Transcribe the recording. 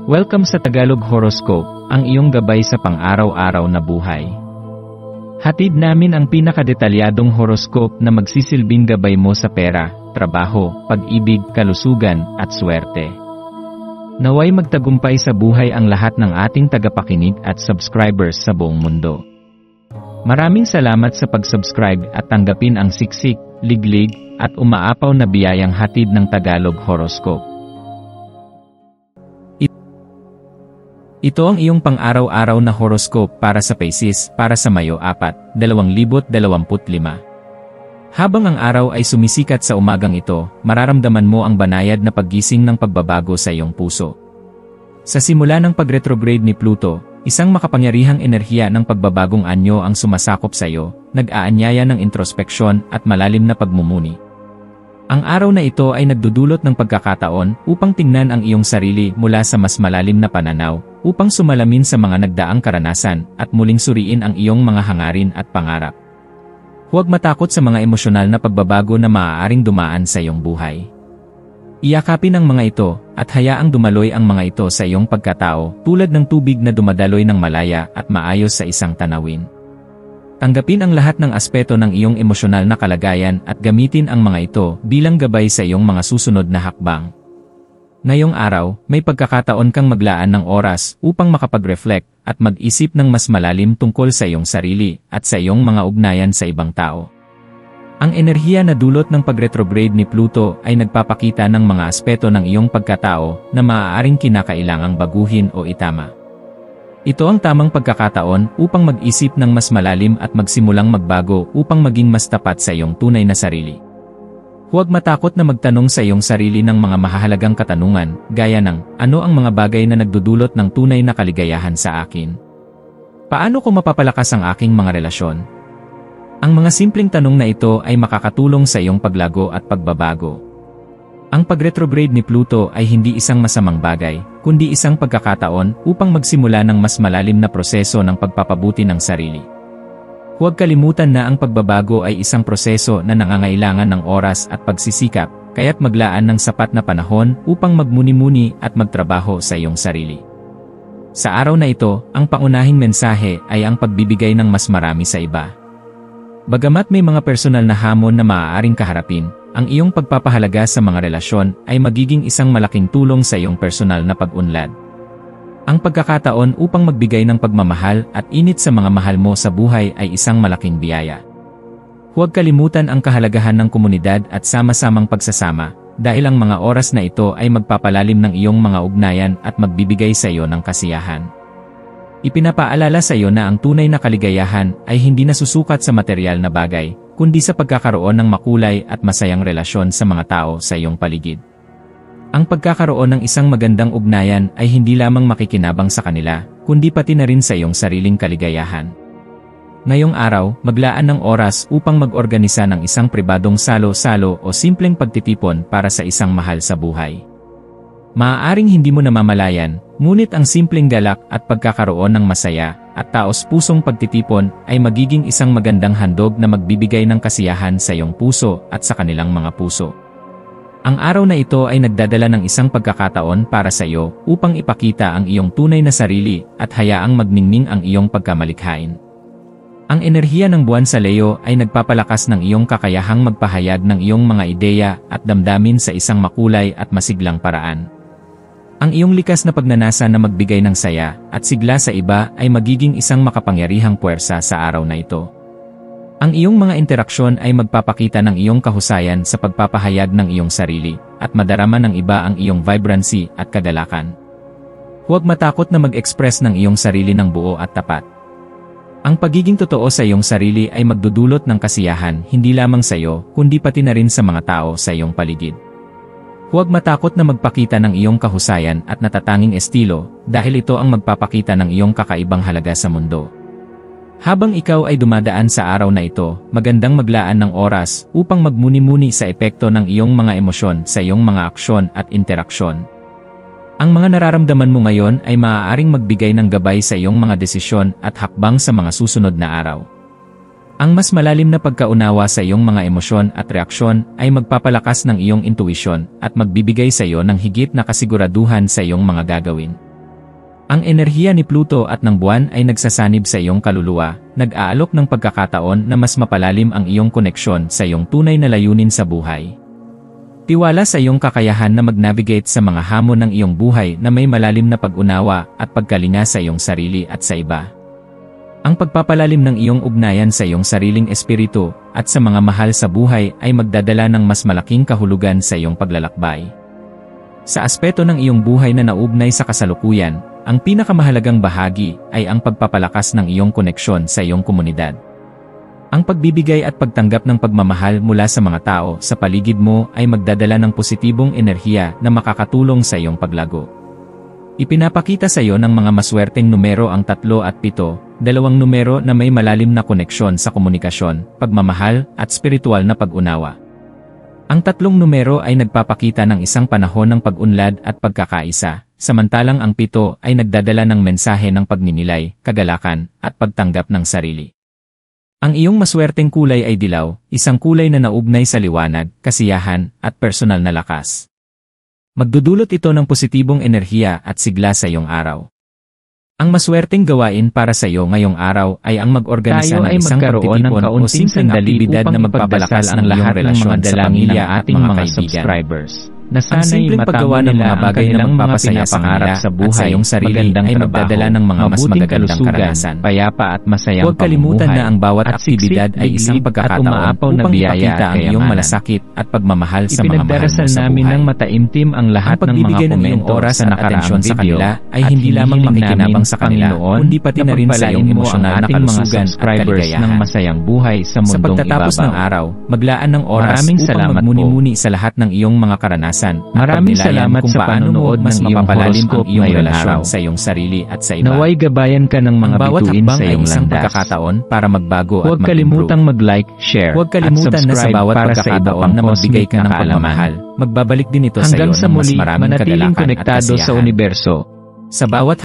Welcome sa Tagalog Horoscope, ang iyong gabay sa pang-araw-araw na buhay. Hatid namin ang pinakadetalyadong horoscope na magsisilbing gabay mo sa pera, trabaho, pag-ibig, kalusugan, at swerte. Naway magtagumpay sa buhay ang lahat ng ating tagapakinig at subscribers sa buong mundo. Maraming salamat sa pag-subscribe at tanggapin ang siksik, liglig, at umaapaw na biyayang hatid ng Tagalog Horoscope. Ito ang iyong pang-araw-araw na horoscope para sa Pisces para sa Mayo 4, 2025. Habang ang araw ay sumisikat sa umagang ito, mararamdaman mo ang banayad na paggising ng pagbabago sa iyong puso. Sa simula ng pag-retrograde ni Pluto, isang makapangyarihang enerhiya ng pagbabagong anyo ang sumasakop sa iyo, nag-aanyaya ng introspeksyon at malalim na pagmumuni. Ang araw na ito ay nagdudulot ng pagkakataon upang tingnan ang iyong sarili mula sa mas malalim na pananaw, upang sumalamin sa mga nagdaang karanasan at muling suriin ang iyong mga hangarin at pangarap. Huwag matakot sa mga emosyonal na pagbabago na maaaring dumaan sa iyong buhay. Iyakapin ang mga ito at hayaang dumaloy ang mga ito sa iyong pagkatao tulad ng tubig na dumadaloy ng malaya at maayos sa isang tanawin. Tanggapin ang lahat ng aspeto ng iyong emosyonal na kalagayan at gamitin ang mga ito bilang gabay sa iyong mga susunod na hakbang. Ngayong araw, may pagkakataon kang maglaan ng oras upang makapag-reflect at mag-isip ng mas malalim tungkol sa iyong sarili at sa iyong mga ugnayan sa ibang tao. Ang enerhiya na dulot ng pag-retrograde ni Pluto ay nagpapakita ng mga aspeto ng iyong pagkatao na maaaring kinakailangang baguhin o itama. Ito ang tamang pagkakataon upang mag-isip ng mas malalim at magsimulang magbago upang maging mas tapat sa iyong tunay na sarili. Huwag matakot na magtanong sa iyong sarili ng mga mahahalagang katanungan, gaya ng, ano ang mga bagay na nagdudulot ng tunay na kaligayahan sa akin? Paano ko mapapalakas ang aking mga relasyon? Ang mga simpleng tanong na ito ay makakatulong sa iyong paglago at pagbabago. Ang pag-retrograde ni Pluto ay hindi isang masamang bagay, kundi isang pagkakataon upang magsimula ng mas malalim na proseso ng pagpapabuti ng sarili. Huwag kalimutan na ang pagbabago ay isang proseso na nangangailangan ng oras at pagsisikap, kaya't maglaan ng sapat na panahon upang magmuni-muni at magtrabaho sa iyong sarili. Sa araw na ito, ang pangunahing mensahe ay ang pagbibigay ng mas marami sa iba. Bagamat may mga personal na hamon na maaaring kaharapin, ang iyong pagpapahalaga sa mga relasyon ay magiging isang malaking tulong sa iyong personal na pag-unlad. Ang pagkakataon upang magbigay ng pagmamahal at init sa mga mahal mo sa buhay ay isang malaking biyaya. Huwag kalimutan ang kahalagahan ng komunidad at sama-samang pagsasama, dahil ang mga oras na ito ay magpapalalim ng iyong mga ugnayan at magbibigay sa iyo ng kasiyahan. Ipinapaalala sa iyo na ang tunay na kaligayahan ay hindi nasusukat sa material na bagay, kundi sa pagkakaroon ng makulay at masayang relasyon sa mga tao sa iyong paligid. Ang pagkakaroon ng isang magandang ugnayan ay hindi lamang makikinabang sa kanila, kundi pati na rin sa iyong sariling kaligayahan. Ngayong araw, maglaan ng oras upang mag-organisa ng isang pribadong salo-salo o simpleng pagtitipon para sa isang mahal sa buhay. Maaaring hindi mo namamalayan, ngunit ang simpleng galak at pagkakaroon ng masaya at taos-pusong pagtitipon ay magiging isang magandang handog na magbibigay ng kasiyahan sa iyong puso at sa kanilang mga puso. Ang araw na ito ay nagdadala ng isang pagkakataon para sa iyo upang ipakita ang iyong tunay na sarili at hayaang magningning ang iyong pagkamalikhain. Ang enerhiya ng buwan sa Leo ay nagpapalakas ng iyong kakayahang magpahayag ng iyong mga ideya at damdamin sa isang makulay at masiglang paraan. Ang iyong likas na pagnanasa na magbigay ng saya at sigla sa iba ay magiging isang makapangyarihang puwersa sa araw na ito. Ang iyong mga interaksyon ay magpapakita ng iyong kahusayan sa pagpapahayag ng iyong sarili at madarama ng iba ang iyong vibrancy at kagalakan. Huwag matakot na mag-express ng iyong sarili ng buo at tapat. Ang pagiging totoo sa iyong sarili ay magdudulot ng kasiyahan hindi lamang sa iyo kundi pati na rin sa mga tao sa iyong paligid. Huwag matakot na magpakita ng iyong kahusayan at natatanging estilo dahil ito ang magpapakita ng iyong kakaibang halaga sa mundo. Habang ikaw ay dumadaan sa araw na ito, magandang maglaan ng oras upang magmuni-muni sa epekto ng iyong mga emosyon sa iyong mga aksyon at interaksyon. Ang mga nararamdaman mo ngayon ay maaaring magbigay ng gabay sa iyong mga desisyon at hakbang sa mga susunod na araw. Ang mas malalim na pagkaunawa sa iyong mga emosyon at reaksyon ay magpapalakas ng iyong intuisyon at magbibigay sa iyo ng higit na kasiguraduhan sa iyong mga gagawin. Ang enerhiya ni Pluto at ng buwan ay nagsasanib sa iyong kaluluwa, nag-aalok ng pagkakataon na mas mapalalim ang iyong koneksyon sa iyong tunay na layunin sa buhay. Tiwala sa iyong kakayahan na mag-navigate sa mga hamon ng iyong buhay na may malalim na pag-unawa at pagkalinga sa iyong sarili at sa iba. Ang pagpapalalim ng iyong ugnayan sa iyong sariling espiritu at sa mga mahal sa buhay ay magdadala ng mas malaking kahulugan sa iyong paglalakbay. Sa aspeto ng iyong buhay na naugnay sa kasalukuyan, ang pinakamahalagang bahagi ay ang pagpapalakas ng iyong koneksyon sa iyong komunidad. Ang pagbibigay at pagtanggap ng pagmamahal mula sa mga tao sa paligid mo ay magdadala ng positibong enerhiya na makakatulong sa iyong paglago. Ipinapakita sa iyo ng mga maswerteng numero ang 3 at 7, dalawang numero na may malalim na koneksyon sa komunikasyon, pagmamahal, at spiritual na pag-unawa. Ang 3 numero ay nagpapakita ng isang panahon ng pag-unlad at pagkakaisa, samantalang ang 7 ay nagdadala ng mensahe ng pagninilay, kagalakan, at pagtanggap ng sarili. Ang iyong maswerteng kulay ay dilaw, isang kulay na naugnay sa liwanag, kasiyahan, at personal na lakas. Magdudulot ito ng positibong enerhiya at sigla sa iyong araw. Ang maswerteng gawain para sa iyo ngayong araw ay ang mag-organisa ng isang pagtitipon o simpleng aktibidad na magpapalakas ang lahat ng mga dalangin ng ating mga subscribers. Na sana'y paggawa ng mga bagay na magpapasaya sa kanila sa buhay sa iyong sarili ay magdadala ng mga mas magagandang karanasan. Payapa at masayang huwag kalimutan na ang bawat aktibidad ay isang pagkakataon upang ipakita ang iyong malasakit at pagmamahal sa mga mahal mo sa buhay. Ng mataimtim ang lahat ng mga komento oras at atensyon sa kanila ay hindi lamang makikinabang sa kanila, kundi pati na rin sa iyong emosyonal na kalusugan at kaligayahan. Ng masayang buhay sa mundong ibabaw. Sa pagtatapos ng araw, maglaan ng oras upang magmuni-muni sa lahat ng iyong mga karanasan. Maraming salamat sa panonood ng iyong horoscope ngayong araw sa iyong sarili at sa iba. Naway gabayan ka ng mga bituin sa iyong landas. Pagkakataon para magbago at mag-improve. Huwag kalimutang mag-like, share, at subscribe para sa iba pang na magbigay ka ng pagmamahal. Magbabalik din ito sa iyo ng mas maraming kagalakan at kasiyahan. Hanggang sa muli, manatiling konektado sa universo. Sa bawat